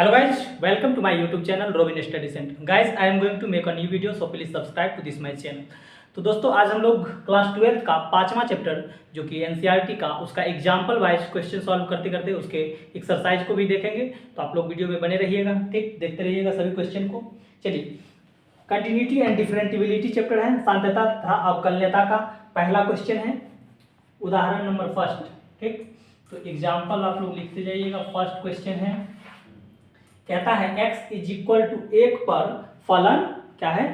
Hello guys, welcome to my YouTube channel Robin Study Center. Guys, I am going to make a new video, so please subscribe to this my channel. तो दोस्तों आज हम लोग class 12 का 5वां chapter जो कि NCERT का उसका एग्जाम्पल वाइज क्वेश्चन सॉल्व करते करते उसके एक्सरसाइज को भी देखेंगे। तो आप लोग वीडियो में बने रहिएगा, ठीक, देखते रहिएगा सभी क्वेश्चन को। चलिए, कंटिन्यूटी एंड डिफरेंटिबिलिटी चैप्टर है, सांत्यता तथा अवकलनीयता का पहला क्वेश्चन है, उदाहरण नंबर फर्स्ट। ठीक, तो एग्जाम्पल आप लोग लिखते जाइएगा। फर्स्ट क्वेश्चन है, कहता है x इज इक्वल टू 1 पर फलन क्या है,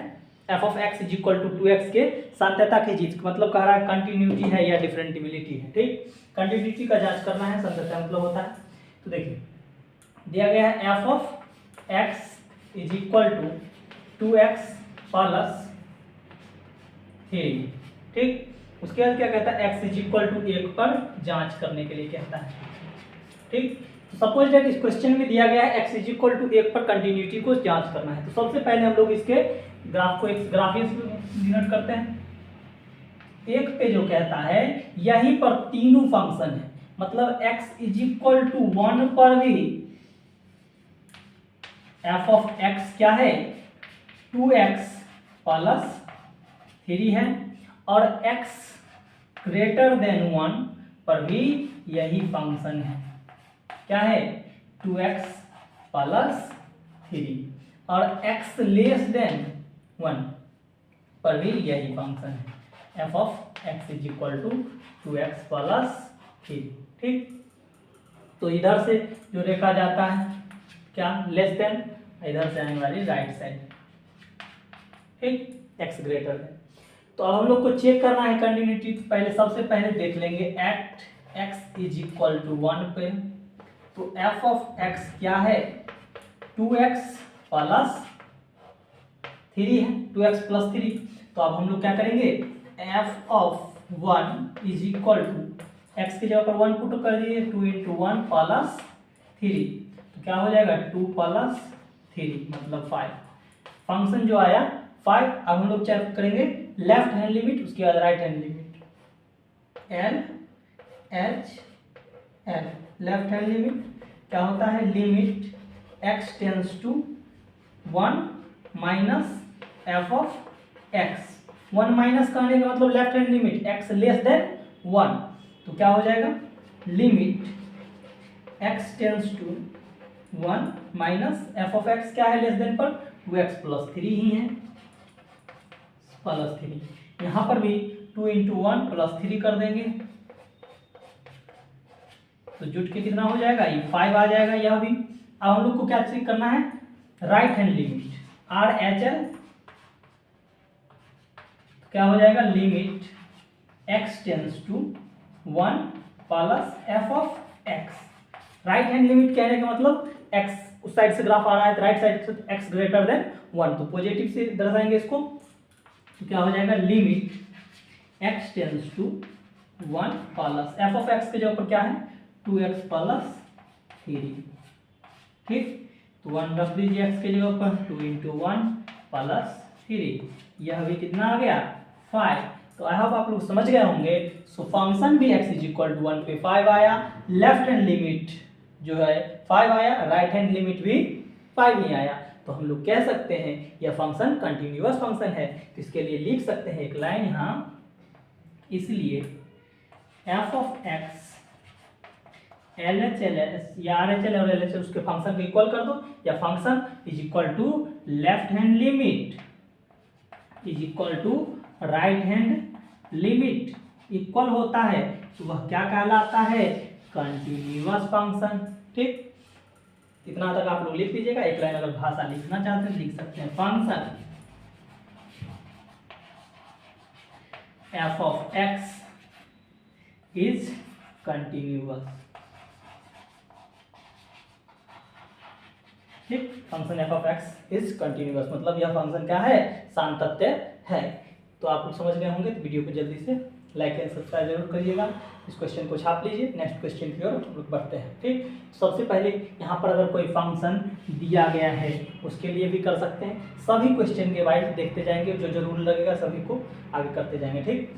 f of x is equal to 2x के सांत्यता की चीज, मतलब कह रहा है कंटिन्यूटी है या डिफरेंटिबिलिटी है। ठीक, कंटिन्यूटी का जांच करना है, सांत्यता मतलब होता है। तो देखिए दिया गया है f of x is equal to 2x plus 3। ठीक, उसके बाद क्या कहता है, x इज इक्वल टू 1 पर जांच करने के लिए कहता है। ठीक, सपोज दैट इस क्वेश्चन में दिया गया है x इज इक्वल टू 1 पर कंटिन्यूटी को जांच करना है। तो सबसे पहले हम लोग इसके ग्राफ को एक ग्राफिक्स में डिनोट करते हैं। एक पे जो कहता है यहीं पर तीनों फंक्शन है, मतलब x इज इक्वल टू 1 पर भी f ऑफ x क्या है 2x प्लस 3 है, और x ग्रेटर देन 1 पर भी यही फंक्शन है, क्या है 2x प्लस 3, और x लेस देन 1 पर भी यही फंक्शन है, f of x is equal to 2x plus 3। ठीक, तो इधर से जो देखा जाता है क्या लेस देन, इधर से आने वाली राइट साइड। ठीक, x ग्रेटर देन। तो अब हम लोग को चेक करना है कंटिन्यूटी। पहले सबसे पहले देख लेंगे at x is equal to 1 पे, तो f ऑफ x क्या है 2x प्लस 3 है, 2x प्लस 3। तो अब हम लोग क्या करेंगे, f of 1 is equal to x की जगह पर 1 पुट कर दिए, 2 इंटू 1 प्लस 3, तो क्या हो जाएगा 2 प्लस 3 मतलब 5। फंक्शन जो आया 5। अब हम लोग चेक करेंगे लेफ्ट हैंड लिमिट, उसके बाद right hand limit, l h l। Left hand limit क्या होता है, limit x tends to 1 minus f of x। 1 minus करने का मतलब left hand limit x less than 1, तो क्या हो जाएगा limit x tends to 1 minus f of x क्या है लेस देन पर 2x प्लस 3 ही है, प्लस 3। यहाँ पर भी 2 इंटू 1 प्लस 3 कर देंगे, तो जुट के कितना हो जाएगा, ये 5 आ जाएगा यह भी। अब हम लोग को क्या चेक करना है, right hand limit R H L, क्या हो जाएगा limit x tends to 1 plus f of x। Right hand limit कहने का मतलब x उस साइड से ग्राफ आ रहा है, राइट साइड से x ग्रेटर देन 1, तो पॉजिटिव से दर्शाएंगे इसको। तो क्या हो जाएगा limit x tends to 1 plus f of x के जगह पर क्या है 2x प्लस 3। ठीक, तो 1 रख दीजिए x के जगह पर, 2 इंटू 1 प्लस 3, यह भी कितना आ गया 5। तो आई होप आप लोग समझ गए होंगे। सो फंक्शन भी x इज इक्वल टू 1 पे 5 आया, लेफ्ट हैंड लिमिट जो है 5 आया, राइट हैंड लिमिट भी 5 ही आया। तो हम लोग कह सकते हैं यह फंक्शन कंटिन्यूअस फंक्शन है। तो इसके लिए लिख सकते हैं एक लाइन यहाँ, इसलिए f of x L H L S या आर एच एल और एल एच एल उसके फंक्शन को इक्वल कर दो, या function is equal to left hand limit is equal to right hand limit equal होता है, तो वह क्या कहलाता है कंटिन्यूअस फंक्शन। ठीक, इतना तक आप लोग लिख लीजिएगा। एक लाइन अगर भाषा लिखना चाहते हैं लिख सकते हैं, function f of x is continuous. ठीक, function f of x is continuous मतलब यह फंक्शन क्या है सातत्य है। तो आप लोग समझ गए होंगे। तो वीडियो को जल्दी से लाइक एंड सब्सक्राइब जरूर करिएगा। इस क्वेश्चन को छाप लीजिए, नेक्स्ट क्वेश्चन की ओर हम लोग बढ़ते हैं। ठीक, सबसे पहले यहाँ पर अगर कोई फंक्शन दिया गया है उसके लिए भी कर सकते हैं, सभी क्वेश्चन के वाइज देखते जाएंगे, जो जरूर लगेगा सभी को आगे करते जाएंगे। ठीक,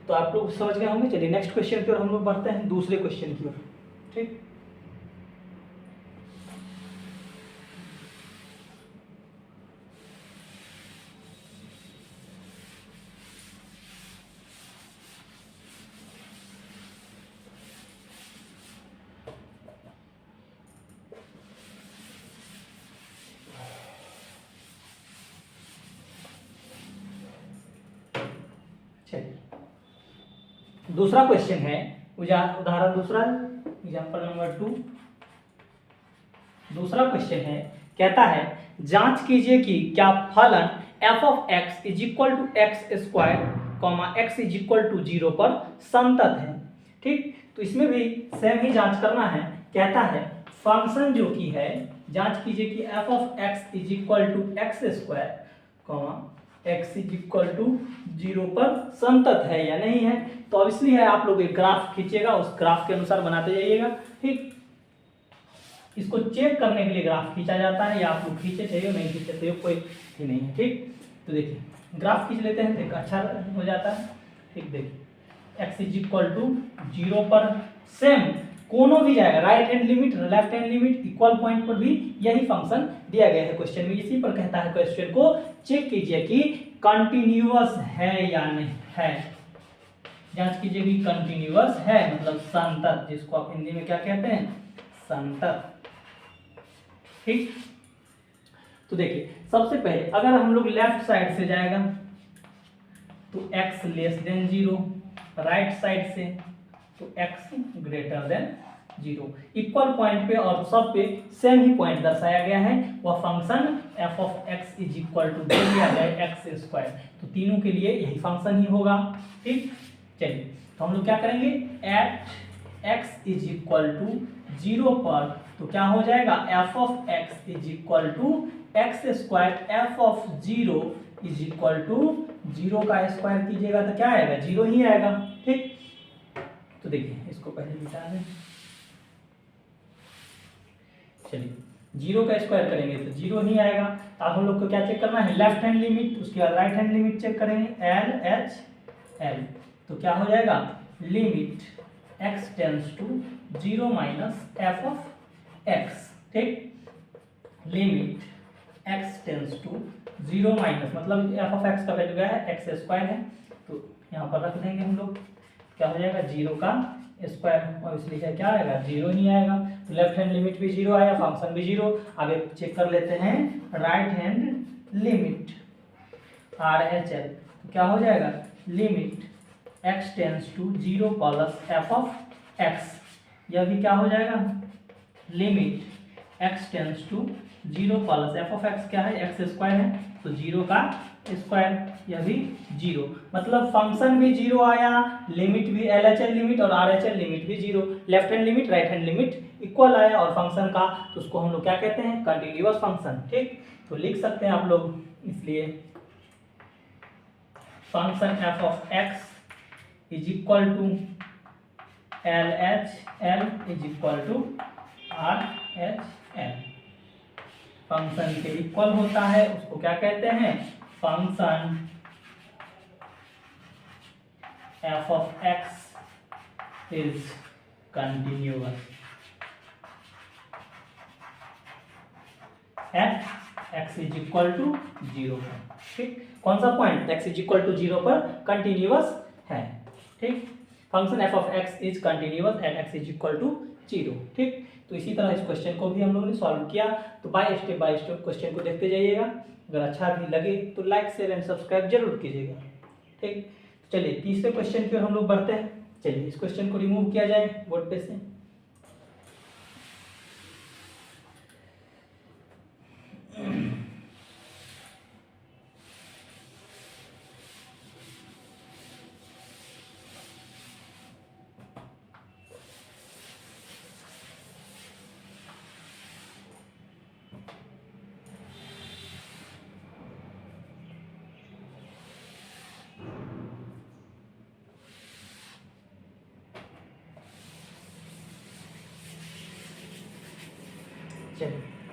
तो आप लोग समझ गए होंगे। चलिए नेक्स्ट क्वेश्चन की ओर हम लोग बढ़ते हैं, दूसरे क्वेश्चन की ओर। ठीक, दूसरा क्वेश्चन है, उदाहरण दूसरा, एग्जाम्पल नंबर 2। दूसरा क्वेश्चन है, कहता है जांच कीजिए कि क्या फलन f of x is equal to x square comma x is equal to 0 पर संतत है। ठीक, तो इसमें भी सेम ही जांच करना है। कहता है फंक्शन जो कि है, जांच कीजिए कि f of x is equal to x square comma x is equal to 0 पर संतत है या नहीं है। तो अब इसलिए है, आप लोग एक ग्राफ खींचिएगा, उस ग्राफ के अनुसार बनाते जाइएगा। ठीक, इसको चेक करने के लिए ग्राफ खींचा जाता है, या आप लोग खींचे चाहिए नहीं खींचे चाहिए कोई ही नहीं है। ठीक, तो देखिए ग्राफ खींच लेते हैं तो अच्छा हो जाता है। ठीक, देखिए x इज इक्वल टू 0 पर सेम कोनो भी जाएगा, right hand limit, left hand limit, equal point पर भी यही फंक्शन दिया गया है क्वेश्चन में। इसी पर कहता है क्वेश्चन को चेक कीजिए कि कंटिन्यूअस है या नहीं है। जांच कीजिए कि कंटिन्यूअस है, मतलब संतत, जिसको आप हिंदी में क्या कहते हैं, संतत। ठीक, तो देखिए सबसे पहले अगर हम लोग लेफ्ट साइड से जाएगा तो x less than 0, right side से तो x greater than 0। Equal point पे और सब पे सेम ही पॉइंट दर्शाया गया है, वह function f of x is equal to दे दिया गया एक्स स्क्वायर, तो तीनों के लिए यही फंक्शन ही होगा। ठीक, चलिए तो हम लोग क्या करेंगे, at x is equal to 0 पर तो क्या हो जाएगा, f of x is equal to x square, f of 0 is equal to 0 का स्क्वायर कीजिएगा तो क्या आएगा, 0 ही आएगा। ठीक, तो देखिए इसको पहले मिटा दें। चलिए 0 का स्क्वायर करेंगे तो 0 ही आएगा। अब हम लोग को क्या चेक करना है, लेफ्ट हैंड लिमिट, उसके बाद राइट हैंड लिमिट चेक करेंगे, एल एच एल, तो क्या हो जाएगा, limit x tends to 0 minus F of x। ठीक, limit x tends to 0 minus, मतलब एफ ऑफ x का वैल्यू क्या है, एक्स स्क्वायर है, तो यहाँ पर रख देंगे हम लोग, क्या हो जाएगा 0 का स्क्वायर, और इसलिए क्या आएगा, 0 ही आएगा। तो लेफ्ट हैंड लिमिट भी 0 आया, फंक्शन भी 0। आगे चेक कर लेते हैं right hand limit R H L, तो क्या हो जाएगा, limit x tends to 0 plus F of x, यह भी क्या हो जाएगा, limit x tends to 0 plus F of x क्या है, एक्स स्क्वायर है, तो 0 का स्क्वायर, यह भी 0, मतलब फंक्शन भी 0 आया, लिमिट भी एल एच एल लिमिट और आर एच एल लिमिट भी 0, left hand limit right hand limit equal आया, और फंक्शन का तो उसको हम लोग क्या कहते हैं, कंटिन्यूअस फंक्शन। ठीक, तो लिख सकते हैं आप लोग, इसलिए function F of x is equal to L H L is equal to R H L, function के इक्वल होता है, उसको क्या कहते हैं, function f of x is continuous at x is equal to 0 पर। ठीक, कौन सा point, x is equal to 0 पर कंटिन्यूअस है। ठीक, function f of x is continuous at x is equal to 0। ठीक, तो इसी तरह इस क्वेश्चन को भी हम लोगों ने सॉल्व किया। तो बाय स्टेप क्वेश्चन को देखते जाइएगा, अगर अच्छा भी लगे तो लाइक शेयर एंड सब्सक्राइब जरूर कीजिएगा। ठीक, चलिए तीसरे क्वेश्चन की ओर हम लोग बढ़ते हैं। चलिए इस क्वेश्चन को रिमूव किया जाए बोर्ड पे से।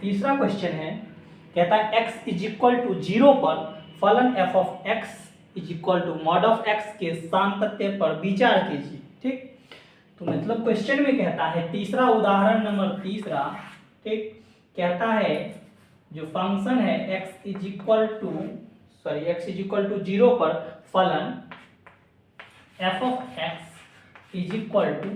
तीसरा क्वेश्चन है, कहता है x इज इक्वल टू 0 पर फलन f of x is equal to mod of x के सातत्य पर विचार कीजिए। ठीक, तो मतलब क्वेश्चन में कहता है, तीसरा उदाहरण नंबर तीसरा, ठीक, कहता है जो फंक्शन है x इज इक्वल टू 0 पर फलन f of x is equal to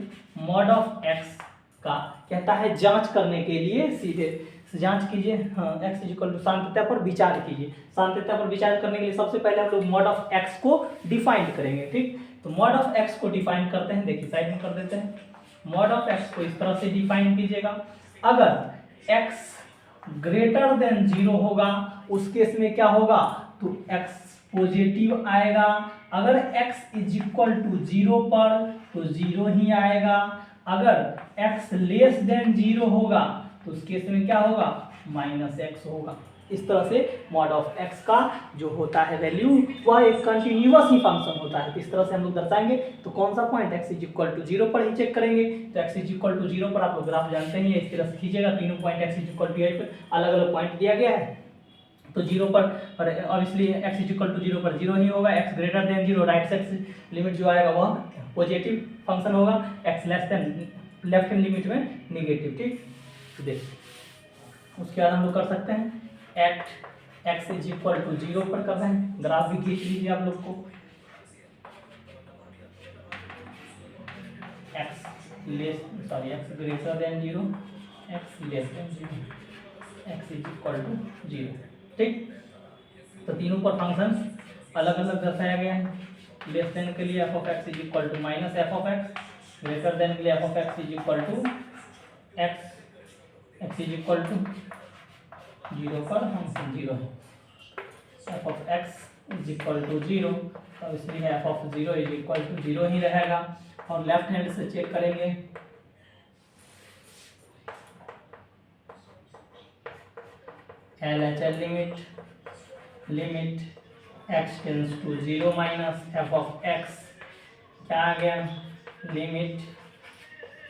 mod of x का, कहता है जांच करने के लिए सीधे जांच कीजिए, हाँ, x इज इक्वल टू सातत्य पर विचार कीजिए। सातत्य पर विचार करने के लिए सबसे पहले हम लोग मॉड ऑफ x को डिफाइन करेंगे। ठीक, तो मॉड ऑफ एक्स को डिफाइन करते हैं, देखिए साइड में कर देते हैं। मॉड ऑफ एक्स को इस तरह से डिफाइन कीजिएगा, अगर एक्स ग्रेटर देन 0 होगा उस केस में क्या होगा, तो एक्स पॉजिटिव आएगा। अगर x इज इक्वल टू 0 पर तो 0 ही आएगा। अगर x लेस देन 0 होगा तो उस केस में क्या होगा, -x होगा। इस तरह से मॉड ऑफ x का जो होता है वैल्यू वह एक कंटिन्यूअस ही फंक्शन होता है। इस तरह से हम लोग दर्शाएंगे। तो कौन सा point x is equal to 0 पर ही चेक करेंगे। तो x इज इक्वल टू 0 पर आप लोग ग्राफ जानते ही हैं, इस तरह से खींचेगा। तीनों point x is equal to पर अलग अलग पॉइंट दिया गया है। तो 0 पर obviously x is equal to 0 पर 0 ही होगा। x greater than 0 right side limit जो आएगा वह पॉजिटिव फंक्शन होगा, x less than left hand limit में नेगेटिव। ठीक, तो देखिए उसके बाद हम लोग कर सकते हैं at x is equal to 0 पर कर रहे हैं। ग्राफ भी खींच लीजिए आप लोग को। x greater than 0, x less than 0, x is equal to 0। ठीक, तो तीनों पर फंक्शन अलग अलग दर्शाया गया है। लेस देन के लिए f of x is equal to minus F of x, greater than के लिए f of x is equal to x is equal to 0 पर फंक्शन 0 है। F of x is equal to 0, तो इसलिए f of 0 is equal to 0 ही रहेगा। और left hand से चेक करेंगे, LHL limit x tends to 0 minus F of x, क्या आ गया, limit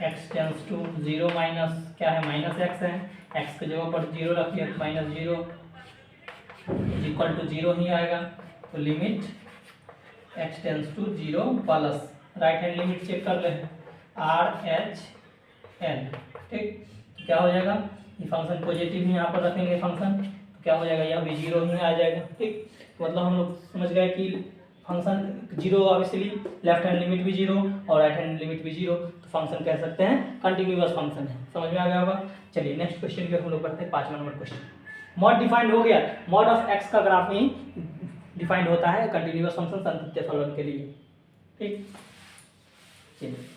x tends to 0 minus क्या है, माइनस एक्स है। x की जगह पर 0 रखिए, माइनस 0 इज इक्वल टू 0 ही आएगा। तो limit x tends to 0 plus right hand limit check कर ले, RHL। ठीक, क्या हो जाएगा, ये फंक्शन पॉजिटिव ही यहाँ पर रखेंगे फंक्शन, तो क्या हो जाएगा, यह भी 0 ही आ जाएगा। ठीक, मतलब हम लोग समझ गए कि function 0 obviously left hand limit भी 0 और राइट हैंड लिमिट भी 0, तो फंक्शन कह सकते हैं कंटिन्यूअस फंक्शन है। समझ में आ गया होगा। चलिए नेक्स्ट क्वेश्चन की हम लोग बढ़ते हैं। 5वां नंबर क्वेश्चन। मॉड डिफाइंड हो गया। मॉड ऑफ एक्स का ग्राफ में डिफाइंड होता है कंटिन्यूअस फंक्शन संतत्य फलन के लिए। ठीक, चलिए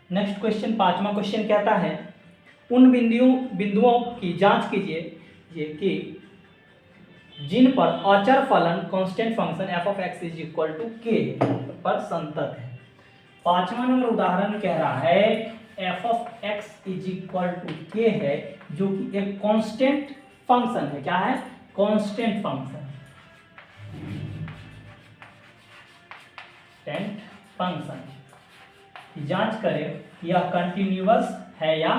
नेक्स्ट क्वेश्चन। 5वां क्वेश्चन कहता है उन बिंदुओं की जांच कीजिए ये कि जिन पर अचर फलन constant function F of x is equal to k पर संतत है। 5वां नंबर उदाहरण कह रहा है F of x is equal to k है, जो कि एक कांस्टेंट फंक्शन है। क्या है, कांस्टेंट फंक्शन, फंक्शन की जांच करें कि यह कंटिन्यूअस है या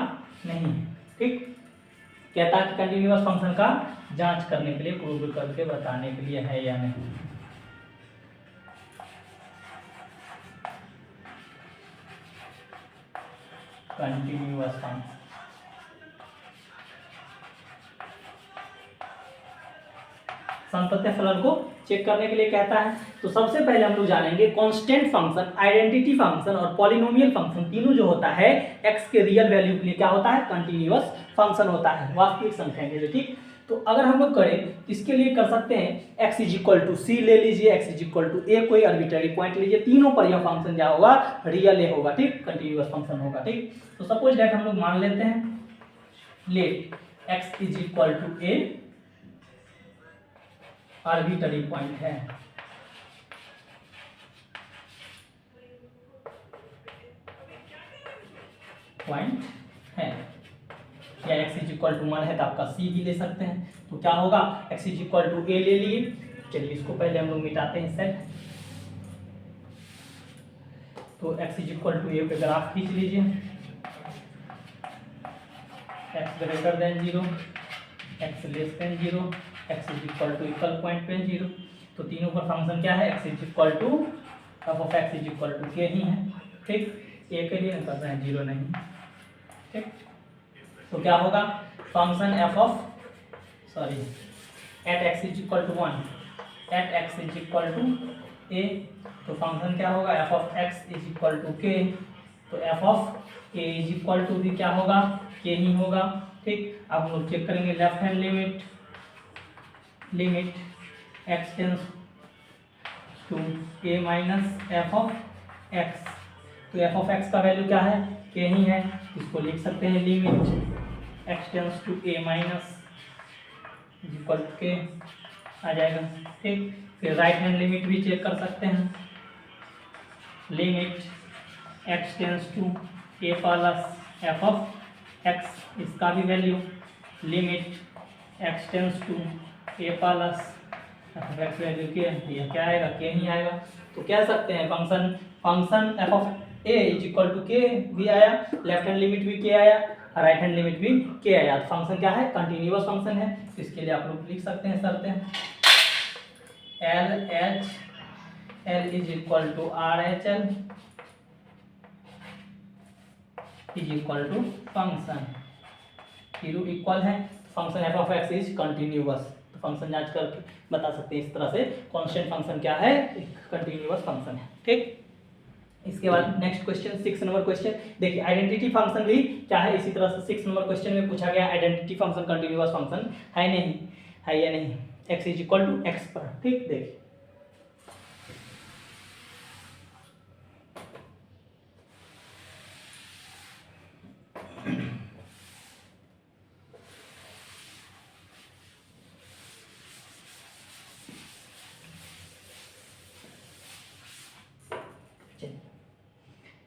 नहीं। ठीक, कहता है कि कंटिन्यूअस फंक्शन का जांच करने के लिए, प्रूव करके बताने के लिए है या नहीं। कंटिन्यूअस फंक्शन संतत्य फलन को चेक करने के लिए कहता है। तो सबसे पहले हम लोग जानेंगे कांस्टेंट फंक्शन, आइडेंटिटी फंक्शन और पॉलिनोमियल फंक्शन, तीनों जो होता है x के रियल वैल्यू के लिए क्या होता है, कंटिन्यूअस फंक्शन होता है, वास्तविक संख्या के लिए। ठीक, तो अगर हम लोग करें इसके लिए कर सकते हैं x इज इक्वल टू सी ले लीजिए, x इज इक्वल टू ए, कोई आर्बिट्ररी पॉइंट लीजिए, तीनों पर यह फंक्शन क्या होगा, रियल ए होगा। ठीक, कंटिन्यूअस फंक्शन होगा। ठीक, तो सपोज दैट हम लोग मान लेते हैं let x is equal to a arbitrary point है। पॉइंट है या x इज इक्वल टू 1 है तो आपका c भी ले सकते हैं। तो क्या होगा, x इज इक्वल टू ए ले लिए। चलिए इसको पहले हम लोग मिटाते हैं सेट। तो x is equal to a पे ग्राफ खींच लीजिए, x greater than 0, x less than 0, x is equal to equal point पे 0। तो तीनों पर फंक्शन क्या है, x is equal to f of x is equal to k ही है। ठीक, ए के लिए कर रहे हैं 0 नहीं। ठीक, तो क्या होगा, function F of at x is equal to 1, at x is equal to A, तो फंक्शन क्या होगा, F of x is equal to के तो F of A is equal to भी क्या होगा, के ही होगा। ठीक, अब हम लोग चेक करेंगे left hand limit, limit x tends to A minus F of x. तो एफ ऑफ एक्स का वैल्यू क्या है, के ही है, इसको लिख सकते हैं limit x tends to A minus equal to K आ जाएगा। ठीक, फिर राइट हैंड लिमिट भी चेक कर सकते हैं, limit x tends to A plus F of X, इसका भी value limit x tends to A plus F of x value के, क्या आएगा, के ही आएगा। तो कह सकते हैं function F of A is equal to k भी आया, लेफ्ट हैंड लिमिट भी के आया, राइट हैंड लिमिट भी के आया। तो फंक्शन क्या है, कंटिन्यूअस फंक्शन है। इसके लिए आप लोग लिख सकते हैं शर्तें, L H L is equal to R H L is equal to function equal है, function F of x is continuous. तो फंक्शन जांच करके बता सकते हैं इस तरह से कांस्टेंट फंक्शन क्या है, कंटिन्यूअस फंक्शन है। ठीक, इसके बाद नेक्स्ट क्वेश्चन 6 नंबर क्वेश्चन देखिए, आइडेंटिटी फंक्शन भी क्या है, इसी तरह से 6 नंबर क्वेश्चन में पूछा गया आइडेंटिटी फंक्शन कंटिन्यूअस फंक्शन है नहीं है या नहीं, x is equal to x पर। ठीक, देखिए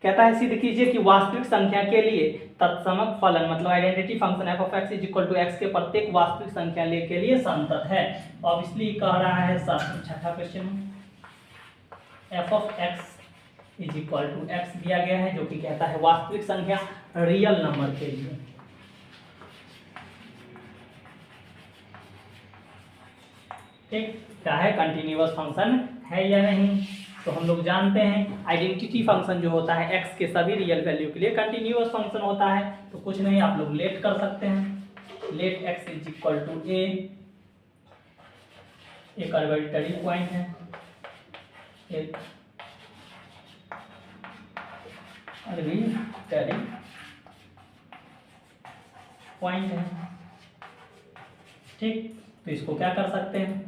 कहता है सिद्ध कीजिए कि वास्तविक संख्या के लिए तत्समक फलन मतलब identity function F of x is equal to x के प्रत्येक वास्तविक संख्या के लिए संतत है। ऑब्वियसली कह रहा है छठा question f of x is equal to x दिया गया है, जो कि कहता है वास्तविक संख्या रियल नंबर के लिए। ठीक, क्या है, कंटिन्यूअस फंक्शन है या नहीं। तो हम लोग जानते हैं आइडेंटिटी फंक्शन जो होता है एक्स के सभी रियल वैल्यू के लिए कंटिन्यूअस फंक्शन होता है। तो कुछ नहीं, आप लोग लेट कर सकते हैं, let x is equal to A, एक आर्बिट्ररी पॉइंट है, एक आर्बिट्ररी पॉइंट है। ठीक, तो इसको क्या कर सकते हैं,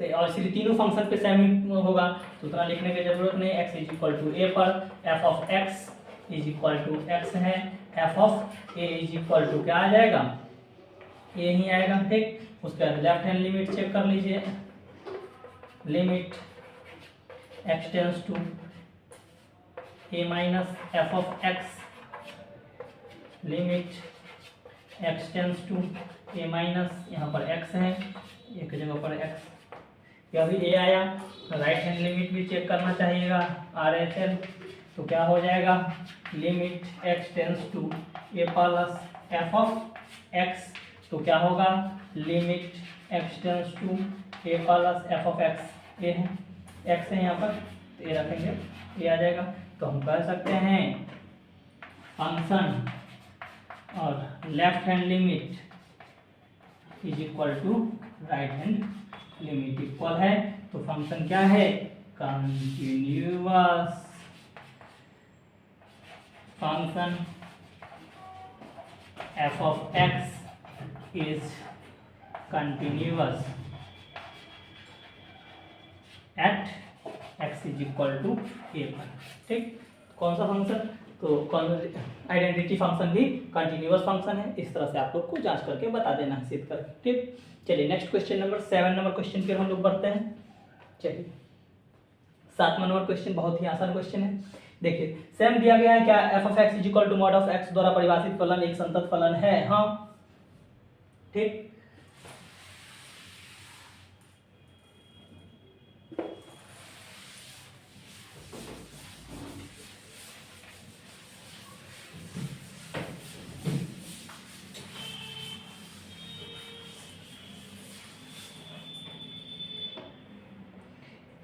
तो और सिर्फ तीनों फंक्शन पे सेम ही होगा, तो उतना लिखने की जरूरत नहीं। X is equal to A पर F of x is equal to x है, F of A is equal to क्या आ जाएगा, ए ही आएगा। ठीक, उसके बाद लेफ्ट हैंड लिमिट चेक कर लीजिए, limit x tends to A minus F of x, limit x tends to A minus, यहाँ पर एक्स है, एक जगह पर एक्स, यह भी ए आया। राइट हैंड लिमिट भी चेक करना चाहिएगा, आर एच एल, तो क्या हो जाएगा, limit x tends to A plus F of x, तो क्या होगा, limit x tends to A plus F of x, A है, एक्स है यहाँ पर, तो ए रखेंगे, ए आ जाएगा। तो हम कह सकते हैं फंक्शन और left hand limit is equal to right hand limit equal है। तो फंक्शन क्या है, continuous function F of x is continuous at x is equal to A पर। ठीक, कौन सा फंक्शन, तो आइडेंटिटी फंक्शन भी कंटिन्यूअस फंक्शन है। इस तरह से आप लोग को जांच करके बता देना है सिद्ध करके। ठीक, चलिए next question number 7 number question पे हम लोग बढ़ते हैं। चलिए 7वां नंबर क्वेश्चन बहुत ही आसान क्वेश्चन है। देखिए सेम दिया गया है, क्या f of x is equal to mod of x द्वारा परिभाषित फलन एक संतत फलन है। हाँ, ठीक,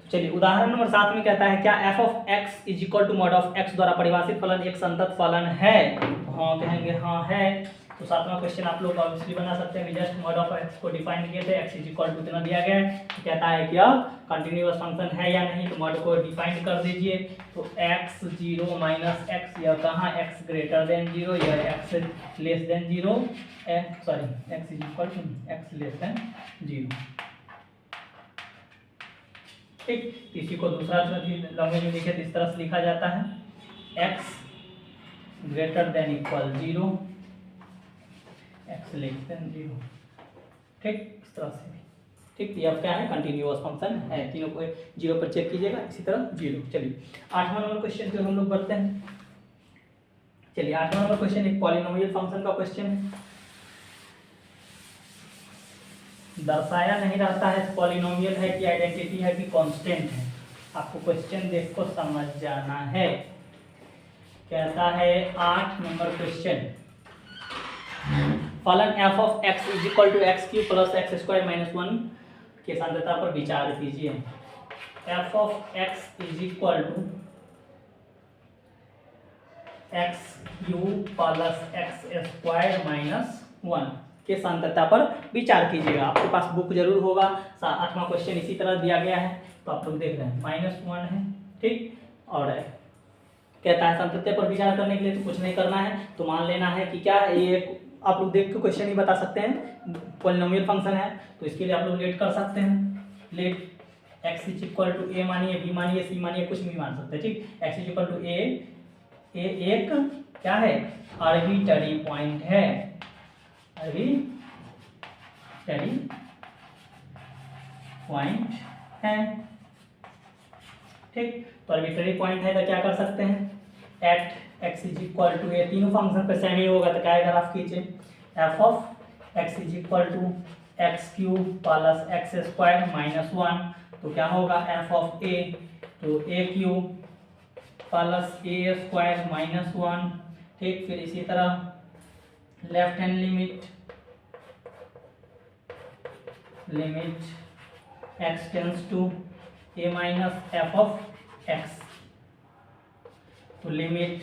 चलिए उदाहरण नंबर 7 में कहता है क्या f of x is equal to mod of x द्वारा परिभाषित फलन एक संतत फलन है। हाँ कहेंगे हाँ है। तो 7वां क्वेश्चन आप लोग ऑब्वियसली बना सकते हैं। जस्ट मॉड ऑफ एक्स को डिफाइन किए थे, एक्स इज इक्वल टू इतना दिया गया है, तो कहता है कि अब कंटिन्यूअस फंक्शन है या नहीं, तो मॉड को डिफाइन कर दीजिए। तो एक्स जीरो माइनस एक्स, यह कहाँ एक्स ग्रेटर देन जीरो, यह x less than zero, sorry x is equal to x less than zero. ठीक, इसी को दूसरा लैंग्वेज में लिखे तो इस तरह से लिखा जाता है, x greater than equal zero, x less than zero. ठीक, इस तरह से। ठीक, ये अब क्या है, कंटिन्यूअस फंक्शन है, तीनों को जीरो पर चेक कीजिएगा, इसी तरह जीरो। चलिए 8वां नंबर क्वेश्चन जो हम लोग बढ़ते हैं। चलिए 8वां नंबर क्वेश्चन एक पॉलिनोमियल फंक्शन का क्वेश्चन है। दर्शाया नहीं रहता है पॉलिनोमियल है कि आइडेंटिटी है कि कांस्टेंट है, आपको क्वेश्चन देख को समझ जाना है। कहता है 8 नंबर क्वेश्चन, फलन f of x is equal to x cube plus x square minus 1 के सांद्रता पर विचार कीजिए। f of x is equal to x cube plus x square minus 1 के सांद्रता पर विचार कीजिएगा। आपके पास बुक जरूर होगा, 8वां क्वेश्चन इसी तरह दिया गया है, तो आप लोग देख रहे हैं -1 है। ठीक, और कहता है सांद्रता पर विचार करने के लिए तो कुछ नहीं करना है, तो मान लेना है कि क्या ये आप लोग देख के क्वेश्चन ही बता सकते हैं, पॉलिनोमियल फंक्शन है, तो इसके लिए आप लोग लेट कर सकते हैं। Let x is equal to A मानिए, बी मानिए, सी मानिए, कुछ भी मान सकते हैं। ठीक, x is equal to A एक क्या है, आर्बिट्ररी पॉइंट है, आर्बिट्ररी पॉइंट है। ठीक, तो आर्बिट्ररी पॉइंट है तो क्या कर सकते हैं, at x is equal to, ये तीनों फंक्शन पे सेम ही होगा, तो क्या अगर आप कीजिए F of x is equal to x cube plus x square minus 1, तो क्या होगा एफ ऑफ ए, तो A cube plus A square minus 1। ठीक, फिर इसी तरह left hand limit x tends to A minus F of x, तो limit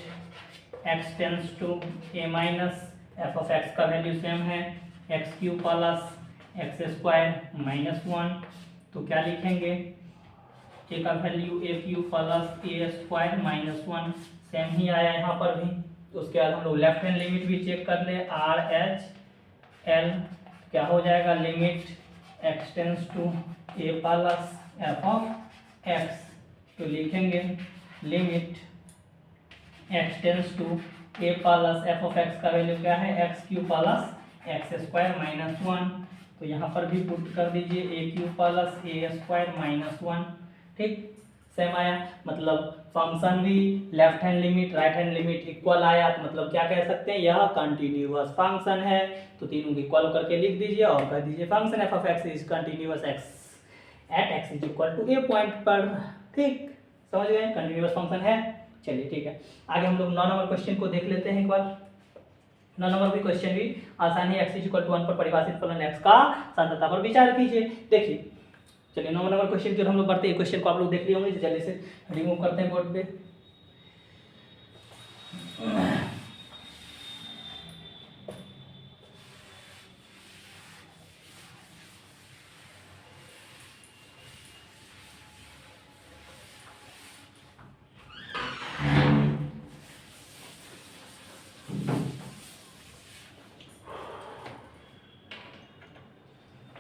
x tends to A minus F of x का वैल्यू सेम है, x cube plus x square minus 1, तो क्या लिखेंगे, ए का value a cube plus A square minus 1 same ही आया यहाँ पर भी। तो उसके बाद हम लोग लेफ्ट हैंड लिमिट भी चेक कर ले, आर एच एल क्या हो जाएगा, limit x tends to A plus F of x, तो लिखेंगे limit x tends to A plus F of x का वैल्यू क्या है, x cube plus x square minus 1, तो यहाँ पर भी पुट कर दीजिए ए क्यूब प्लस ए स्क्वायर माइनस 1। ठीक, सेम आया, मतलब फंक्शन भी left hand limit right hand limit equal आया, तो मतलब क्या कह सकते हैं, यह कंटिन्यूअस फंक्शन है, तो तीनों को इक्वल करके लिख दीजिए और कह दीजिए function F of x is continuous x at x is equal to a point पर। ठीक, समझ गए, कंटिन्यूअस फंक्शन है। चलिए ठीक है, आगे हम लोग 9 नंबर क्वेश्चन को देख लेते हैं एक बार। 9 नंबर भी क्वेश्चन भी आसानी, एक्स इज इक्वल टू 1 पर परिभाषित फलन एक्स का सांद्रता पर विचार कीजिए। देखिए, चलिए 9 नंबर क्वेश्चन जो हम लोग पढ़ते हैं, क्वेश्चन को आप लोग देख लिए होंगे, जल्दी से रिमूव करते हैं बोर्ड पे।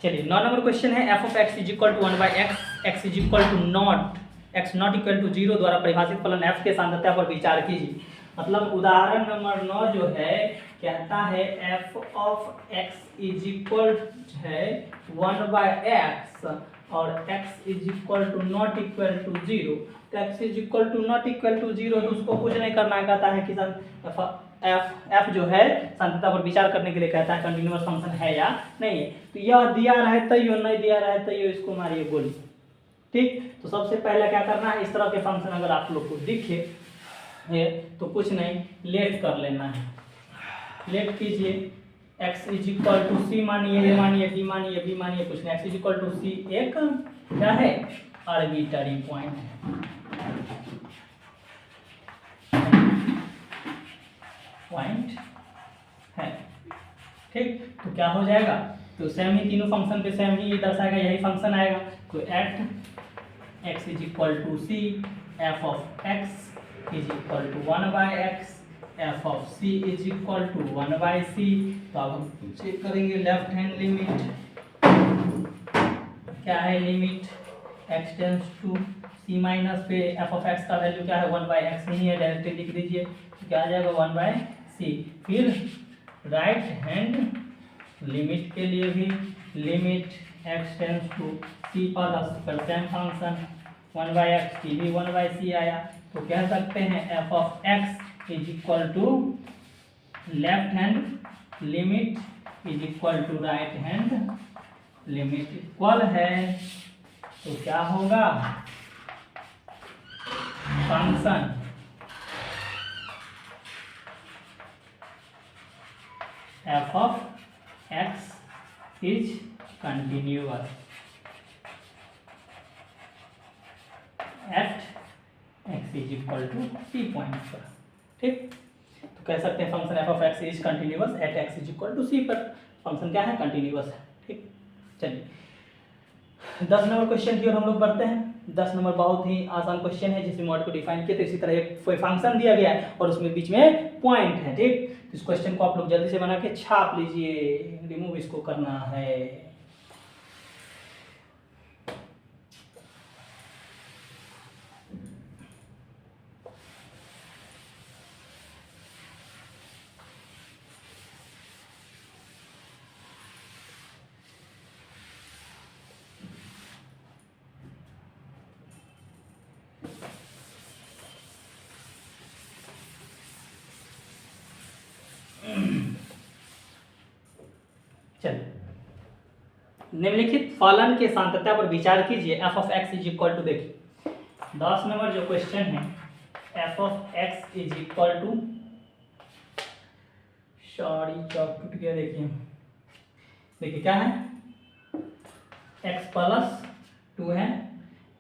चलिए 9 नंबर क्वेश्चन है, F of x is equal to 1 by x, x is equal to not, x not equal to 0 द्वारा परिभाषित फलन एफ के सांद्रता पर विचार कीजिए। मतलब उदाहरण नंबर 9 जो है कहता है F of x is equal है 1 बाई एक्स और x is equal to not equal to 0, तो x is equal to not equal to 0, तो उसको कुछ नहीं करना है, कहता है कि एफ जो है सांद्रता पर विचार करने के लिए कहता है कंटिन्यूअस फंक्शन है या नहीं है। तो यह दिया रहे तैयो, नहीं दिया रहे तैयो, इसको मारिए गोली। ठीक, तो सबसे पहले क्या करना है, इस तरह के फंक्शन अगर आप लोग को दिखे तो कुछ नहीं, लेट कर लेना है, लेट कीजिए, एक्स इज इक्वल टू सी मानिए, ए मानिए, डी मानिए, बी मानिए, कुछ नहीं, एक्स इज इक्वल टू सी एक क्या है, आर्बिट्ररी पॉइंट है, ठीक, तो क्या हो जाएगा, तो सेम ही तीनों फंक्शन पे सेम ही ये दर्शाएगा, यही फंक्शन आएगा। तो at x is equal to c f of x is equal to 1/x f of c is equal to 1/c। तो अब हम चेक करेंगे लेफ्ट हैंड लिमिट क्या है, limit x tends to c minus पे f of x का value क्या है 1/x नहीं है, डायरेक्टली लिख दीजिए, तो क्या आ जाएगा 1/c। फिर राइट हैंड लिमिट के लिए भी limit x tends to c plus पर सेम फंक्शन 1/x की भी 1/c आया। तो कह सकते हैं f of x is equal to left hand limit is equal to right hand limit equal है। तो क्या होगा, function f of x is continuous at x is equal to c point पर। ठीक, तो कह सकते हैं function f of x is continuous at x is equal to c पर। फंक्शन क्या है, कंटिन्यूअस है। ठीक, चलिए 10 नंबर क्वेश्चन की ओर हम लोग बढ़ते हैं। 10 नंबर बहुत ही आसान क्वेश्चन है, जिसमें मॉड को डिफाइन किया, तो इसी तरह एक कोई फंक्शन दिया गया है और उसमें बीच में पॉइंट है। ठीक, इस क्वेश्चन को आप लोग जल्दी से बना के छाप लीजिए, रिमूव इसको करना है। चलिए, निम्नलिखित फलन के सांतत्य पर विचार कीजिए। F of x is equal to, देखिए 10 नंबर जो क्वेश्चन है, F of x is equal to, sorry chalk टूट गया, देखिए क्या है, x प्लस 2 है,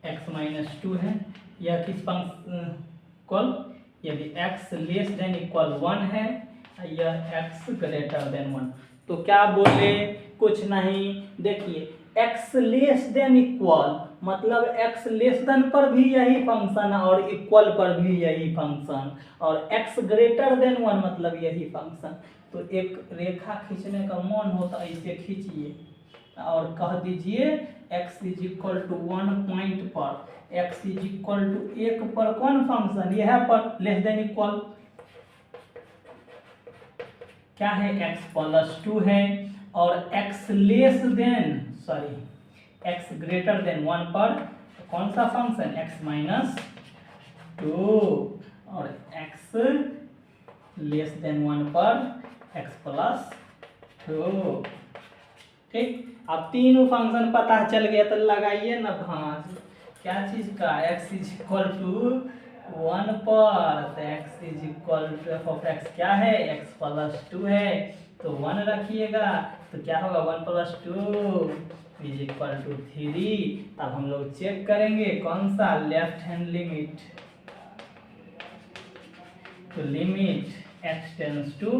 x माइनस 2 है। यह किस फंक्शन इक्वल, यदि x लेस देन इक्वल 1 है, यह x ग्रेटर देन 1। तो क्या बोले, कुछ नहीं, देखिए x लेस देन इक्वल मतलब x लेस देन पर भी यही फंक्शन और इक्वल पर भी यही फंक्शन, और x ग्रेटर देन 1 मतलब यही फंक्शन। तो एक रेखा खींचने का मन होता है, इसे खींचिए और कह दीजिए x is equal to 1 point पर, x इज इक्वल टू 1 पर कौन फंक्शन, यह पर लेस देन इक्वल क्या है, x प्लस 2 है, और x less then x greater then 1 पर कौन सा फंक्शन, x माइनस 2, और x लेस देन 1 पर x प्लस 2। ठीक, अब तीनों फंक्शन पता चल गया तो लगाइए ना भांज, क्या चीज का, x इज इक्वल टू 1 पर, तो x is equal to f of x क्या है, x प्लस 2 है, तो 1 रखिएगा, तो क्या होगा 1 प्लस 2 इज इक्वल टू 3। अब हम लोग चेक करेंगे कौन सा, लेफ्ट हैंड लिमिट, तो limit x tends to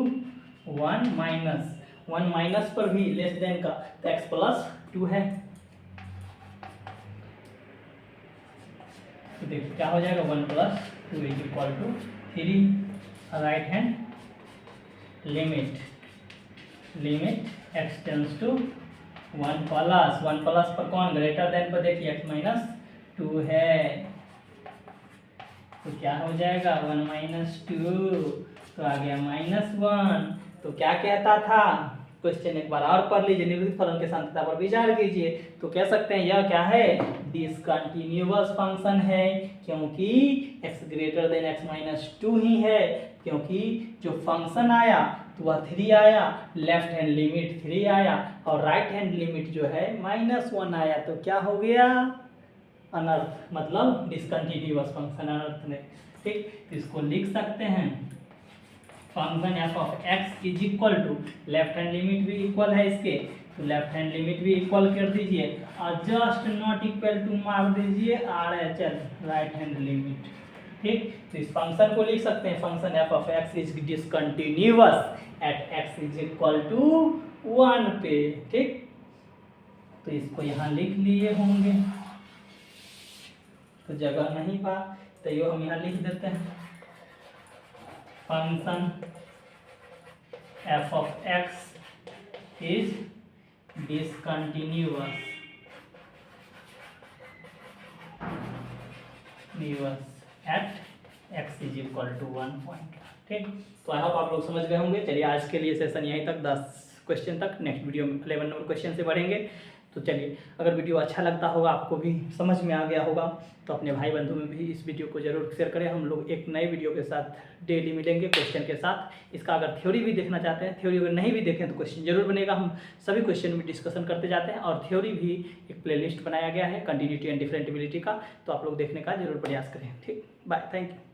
1 minus पर भी लेस देन का, तो x प्लस 2 है, तो देखिए क्या हो जाएगा 1 plus 2 is equal to 3। Right hand limit x tends to 1 plus पर कौन, ग्रेटर देन पर देखिए x माइनस 2 है, तो क्या हो जाएगा 1 माइनस 2, तो आ गया -1। तो क्या कहता था क्वेश्चन, एक बार और पढ़ लीजिए, निम्नलिखित फलन के सांतत्य पर विचार कीजिए। तो कह सकते हैं यह क्या है, डिसकंटिन्यूअस फंक्शन है, क्योंकि x greater then x minus 2 ही है, क्योंकि जो फंक्शन आया तो वह 3 आया, लेफ्ट हैंड लिमिट 3 आया, और राइट हैंड लिमिट जो है -1 आया, तो क्या हो गया, अनर्थ, मतलब डिसकंटिन्यूअस फंक्शन, अनर्थ में। ठीक, तो इसको लिख सकते हैं function F of x is equal to, left hand limit भी इक्वल है इसके, तो लेफ्ट हैंड लिमिट भी इक्वल कर दीजिए, और जस्ट नॉट इक्वल टू मार दीजिए R H L, right hand limit. ठीक। तो इस फंक्शन को लिख सकते हैं, function F of x is discontinuous at x is equal to 1 पे। ठीक, तो इसको यहाँ लिख लिए होंगे, तो जगह नहीं पा तो ये हम यहाँ लिख देते हैं, function F of x is discontinuous at x is equal to 1 point. ठीक, तो आई होप आप लोग समझ गए होंगे। चलिए आज के लिए सेशन यहीं तक, 10 क्वेश्चन तक, नेक्स्ट वीडियो में 11 नंबर क्वेश्चन से बढ़ेंगे। तो चलिए, अगर वीडियो अच्छा लगता होगा, आपको भी समझ में आ गया होगा, तो अपने भाई बंधु में भी इस वीडियो को जरूर शेयर करें। हम लोग एक नए वीडियो के साथ डेली मिलेंगे क्वेश्चन के साथ। इसका अगर थ्योरी भी देखना चाहते हैं, थ्योरी अगर नहीं भी देखें तो क्वेश्चन जरूर बनेगा, हम सभी क्वेश्चन में डिस्कशन करते जाते हैं। और थ्योरी भी एक प्लेलिस्ट बनाया गया है कंटिन्यूटी एंड डिफरेंटिबिलिटी का, तो आप लोग देखने का जरूर प्रयास करें। ठीक, बाय, थैंक यू।